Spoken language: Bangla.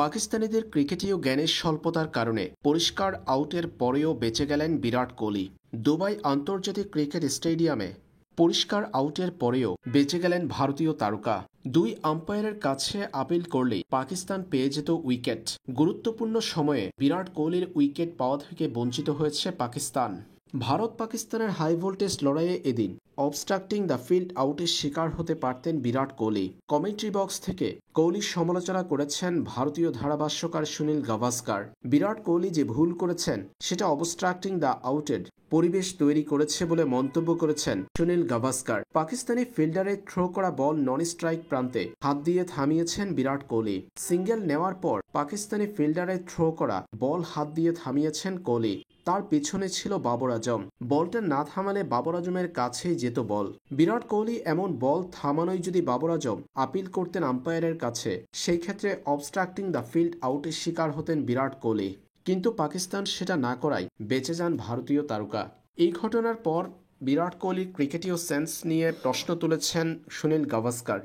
পাকিস্তানিদের ক্রিকেটীয় জ্ঞানের স্বল্পতার কারণে পরিষ্কার আউটের পরেও বেঁচে গেলেন বিরাট কোহলি। দুবাই আন্তর্জাতিক ক্রিকেট স্টেডিয়ামে পরিষ্কার আউটের পরেও বেঁচে গেলেন ভারতীয় তারকা। দুই আম্পায়ারের কাছে আপিল করলেই পাকিস্তান পেয়ে যেত উইকেট। গুরুত্বপূর্ণ সময়ে বিরাট কোহলির উইকেট পাওয়া থেকে বঞ্চিত হয়েছে পাকিস্তান। ভারত পাকিস্তানের হাই ভোল্টেজ লড়াইয়ে এদিন অবস্ট্রাক্টিং দ্য ফিল্ড আউটের শিকার হতে পারতেন বিরাট কোহলি। কমেন্ট্রি বক্স থেকে কোহলির সমালোচনা করেছেন ভারতীয় ধারাভাষ্যকার সুনীল গাভাস্কার। বিরাট কোহলি যে ভুল করেছেন সেটা অবস্ট্রাক্টিং দ্য আউটের পরিবেশ তৈরি করেছে বলে মন্তব্য করেছেন সুনীল গাভাস্কার। পাকিস্তানি ফিল্ডারের থ্রো করা বল নন স্ট্রাইক প্রান্তে হাত দিয়ে থামিয়েছেন বিরাট কোহলি। সিঙ্গেল নেওয়ার পর পাকিস্তানি ফিল্ডারের থ্রো করা বল হাত দিয়ে থামিয়েছেন কোহলি। তার পিছনে ছিল বাবর আজম। বলটা না থামালে বাবর আজমের কাছেই যেত বল। বিরাট কোহলি এমন বল থামানোই যদি বাবর আজম আপিল করতেন আম্পায়ারের কাছে, সেই ক্ষেত্রে অবস্ট্রাক্টিং দ্য ফিল্ড আউটের শিকার হতেন বিরাট কোহলি। কিন্তু পাকিস্তান সেটা না করায় বেঁচে যান ভারতীয় তারকা। এই ঘটনার পর বিরাট কোহলির ক্রিকেটীয় সেন্স নিয়ে প্রশ্ন তুলেছেন সুনীল গাভাস্কার।